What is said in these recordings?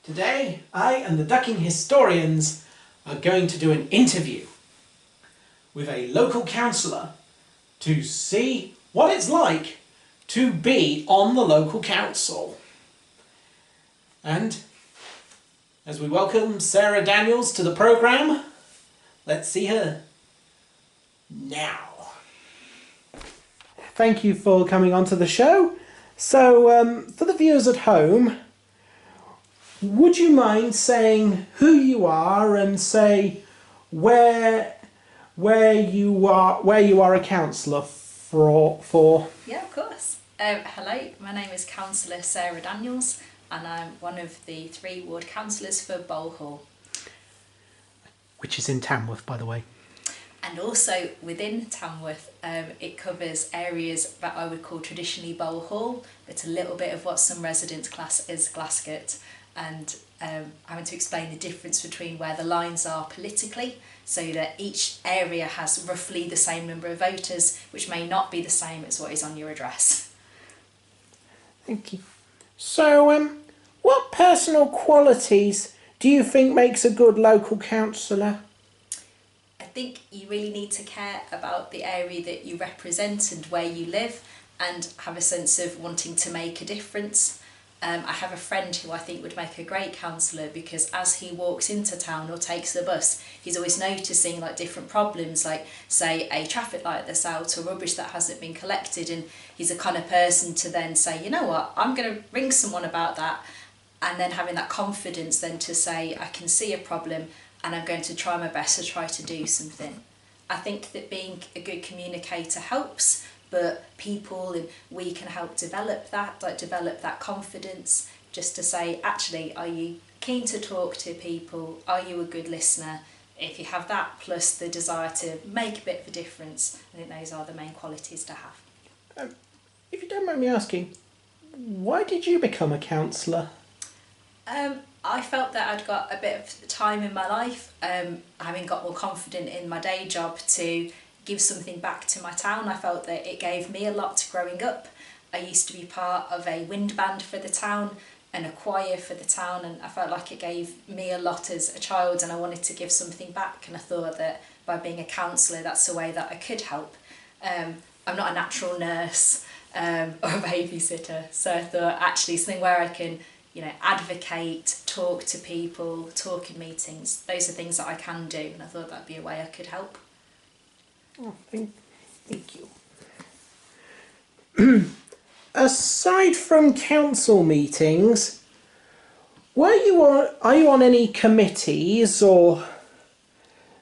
Today, I and the ducking historians are going to do an interview with a local councillor to see what it's like to be on the local council. And as we welcome Sarah Daniels to the programme, let's see her now. Thank you for coming onto the show. So, for the viewers at home, would you mind saying who you are and say where you are a councillor for? Yeah, of course. Hello, my name is Councillor Sarah Daniels and I'm one of the 3 ward councillors for Bolehall. Which is in Tamworth, by the way. And also within Tamworth, it covers areas that I would call traditionally Bolehall, but a little bit of what some residents class as Glasgow, and having to explain the difference between where the lines are politically, so that each area has roughly the same number of voters, which may not be the same as what is on your address. Thank you. So, what personal qualities do you think makes a good local councillor? I think you really need to care about the area that you represent and where you live, and have a sense of wanting to make a difference. I have a friend who I think would make a great councillor, because as he walks into town or takes the bus, he's always noticing like different problems, like say a traffic light that's out or rubbish that hasn't been collected, and he's the kind of person to then say, you know what, I'm going to ring someone about that, and then having that confidence then to say, I can see a problem and I'm going to try my best to try to do something. I think that being a good communicator helps, but people and we can help develop that confidence, just to say, actually, are you keen to talk to people? Are you a good listener? If you have that plus the desire to make a bit of a difference, I think those are the main qualities to have. If you don't mind me asking, why did you become a councillor? I felt that I'd got a bit of time in my life, having got more confident in my day job, to give something back to my town. I felt that it gave me a lot growing up. I used to be part of a wind band for the town and a choir for the town, and I felt like it gave me a lot as a child, and I wanted to give something back, and I thought that by being a councillor that's a way that I could help. I'm not a natural nurse or a babysitter, so I thought actually something where I can advocate, talk to people, talk in meetings, those are things that I can do, and I thought that'd be a way I could help. Oh, thank you. Aside from council meetings, are you on any committees or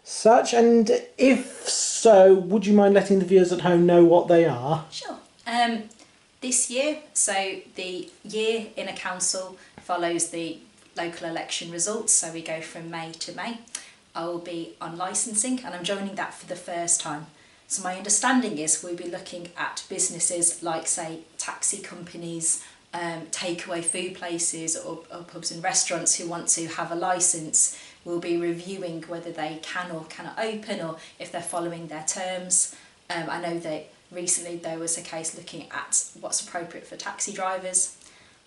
such? And if so, would you mind letting the viewers at home know what they are? Sure. This year, so the year in a council follows the local election results, so we go from May to May. I will be on licensing and I'm joining that for the first time. So my understanding is we'll be looking at businesses like, say, taxi companies, takeaway food places or pubs and restaurants who want to have a licence. We'll be reviewing whether they can or cannot open, or if they're following their terms. I know that recently there was a case looking at what's appropriate for taxi drivers.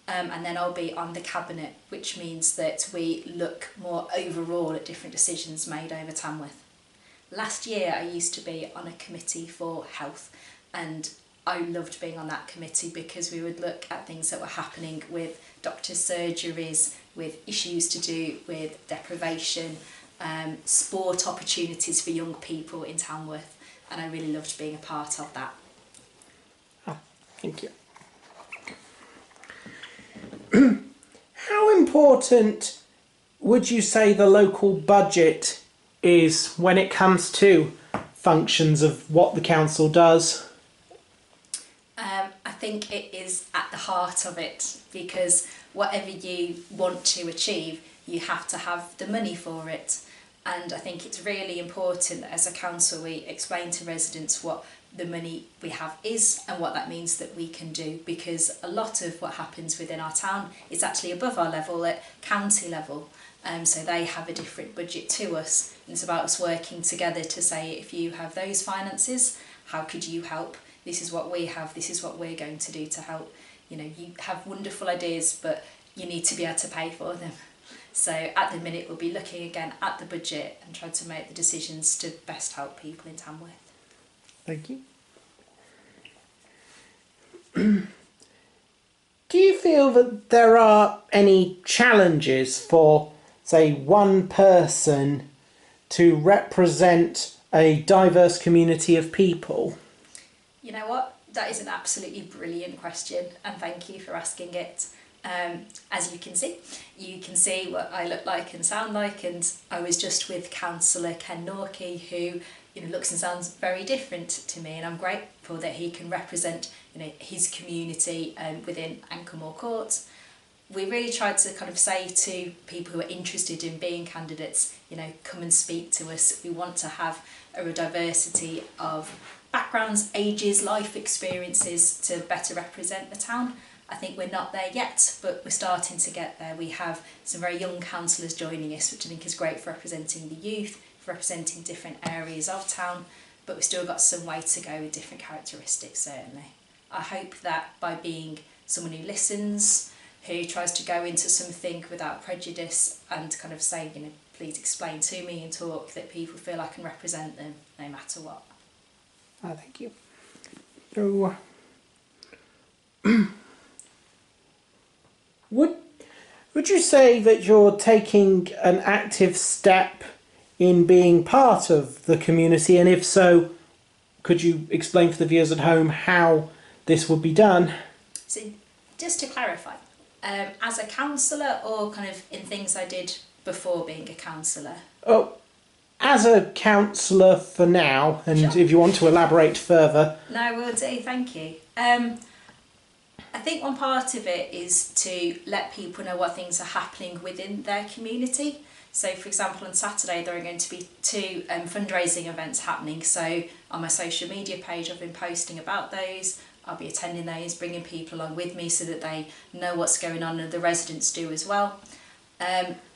And then I'll be on the cabinet, which means that we look more overall at different decisions made over Tamworth. Last year I used to be on a committee for health, and I loved being on that committee because we would look at things that were happening with doctors' surgeries, with issues to do with deprivation, sport opportunities for young people in Tamworth, and I really loved being a part of that. Oh, thank you. How important would you say the local budget is when it comes to functions of what the council does? I think it is at the heart of it, because whatever you want to achieve, you have to have the money for it. And I think it's really important that as a council we explain to residents what the money we have is and what that means that we can do, because a lot of what happens within our town is actually above our level, at county level. So they have a different budget to us. And it's about us working together to say, if you have those finances, how could you help? This is what we have, this is what we're going to do to help. You have wonderful ideas, but you need to be able to pay for them. So at the minute we'll be looking again at the budget and trying to make the decisions to best help people in Tamworth. Thank you. Do you feel that there are any challenges for, say, one person to represent a diverse community of people? You know what? That is an absolutely brilliant question, and thank you for asking it. As you can see what I look like and sound like, and I was just with Councillor Ken Norkey, who looks and sounds very different to me, and I'm grateful that he can represent his community within Ancamore Court. We really tried to kind of say to people who are interested in being candidates, come and speak to us. We want to have a diversity of backgrounds, ages, life experiences to better represent the town. I think we're not there yet, but we're starting to get there. We have some very young councillors joining us, which I think is great for representing the youth, for representing different areas of town, but we've still got some way to go with different characteristics, certainly. I hope that by being someone who listens, who tries to go into something without prejudice and kind of say, please explain to me and talk, that people feel I can represent them no matter what. Thank you. So, would you say that you're taking an active step in being part of the community, and if so, could you explain for the viewers at home how this would be done? So, just to clarify, as a councillor or kind of in things I did before being a councillor? Oh, as a councillor for now, and Sure. if you want to elaborate further. No, will do, thank you. I think one part of it is to let people know what things are happening within their community. So, for example, on Saturday there are going to be 2 fundraising events happening. So on my social media page I've been posting about those. I'll be attending those, bringing people along with me so that they know what's going on, and the residents do as well.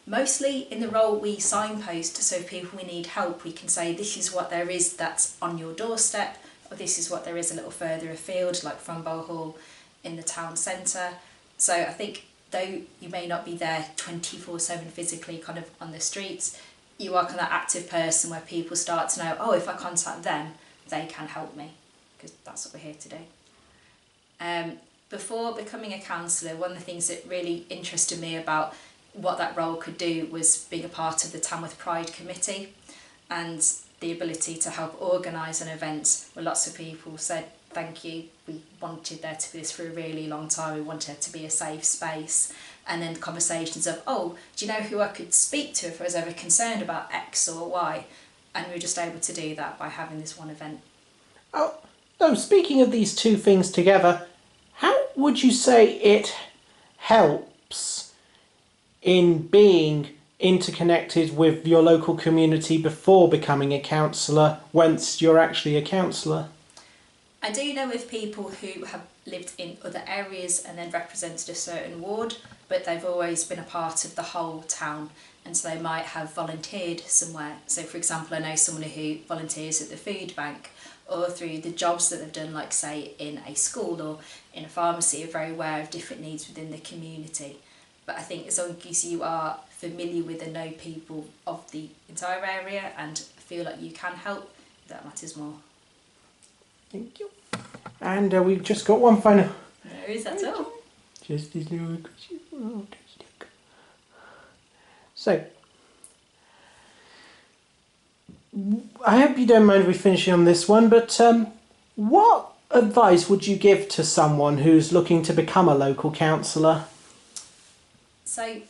Mostly in the role we signpost, so if people we need help, we can say this is what there is that's on your doorstep, or this is what there is a little further afield, like from Bolehall in the town centre. So I think though you may not be there 24/7 physically kind of on the streets, you are kind of that active person where people start to know, oh, if I contact them, they can help me, because that's what we're here to do. Before becoming a councillor, one of the things that really interested me about what that role could do was being a part of the Tamworth Pride Committee, and the ability to help organise an event where lots of people said, thank you, we wanted there to be this for a really long time, we wanted it to be a safe space, and then conversations of, oh, do you know who I could speak to if I was ever concerned about X or Y? And we were just able to do that by having this one event. Oh, no, speaking of these two things together, how would you say it helps in being interconnected with your local community before becoming a councillor, once you're actually a councillor? I do know of people who have lived in other areas and then represented a certain ward, but they've always been a part of the whole town, and so they might have volunteered somewhere. So for example, I know someone who volunteers at the food bank, or through the jobs that they've done, like say in a school or in a pharmacy, are very aware of different needs within the community. But I think as long as you are familiar with and know people of the entire area and feel like you can help, that matters more. Thank you. And we've just got one final. No worries at all. Just this little question. So, I hope you don't mind me finishing on this one, but what advice would you give to someone who's looking to become a local councillor? So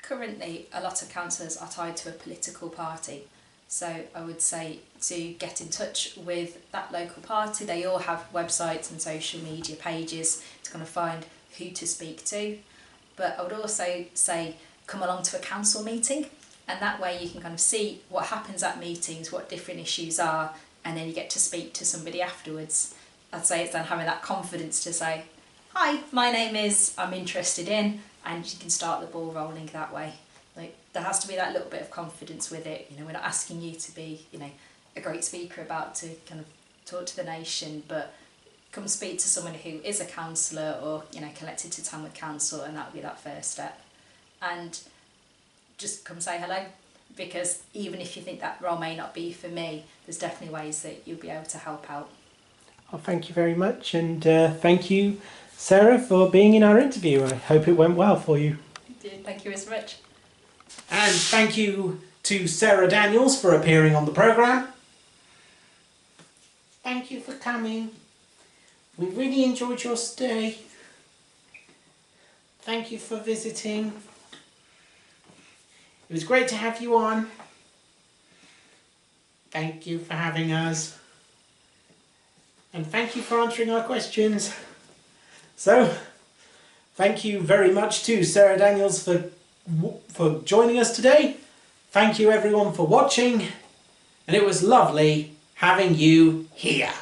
currently a lot of councillors are tied to a political party. So I would say to get in touch with that local party. They all have websites and social media pages to kind of find who to speak to. But I would also say come along to a council meeting, and that way you can kind of see what happens at meetings, what different issues are, and then you get to speak to somebody afterwards. I'd say it's then having that confidence to say, hi, my name is, I'm interested in, and you can start the ball rolling that way. Like, there has to be that little bit of confidence with it. You know, we're not asking you to be, you know, a great speaker about to kind of talk to the nation, but come speak to someone who is a councillor or, you know, connected to Tamworth Council, and that would be that first step. And just come say hello, because even if you think that role may not be for me, there's definitely ways that you'll be able to help out. Well, thank you very much, and thank you, Sarah, for being in our interview. I hope it went well for you. Thank you so much. And thank you to Sarah Daniels for appearing on the programme. Thank you for coming. We really enjoyed your stay. Thank you for visiting. It was great to have you on. Thank you for having us. And thank you for answering our questions. So, thank you very much to Sarah Daniels for joining us today. Thank you everyone for watching. And it was lovely having you here.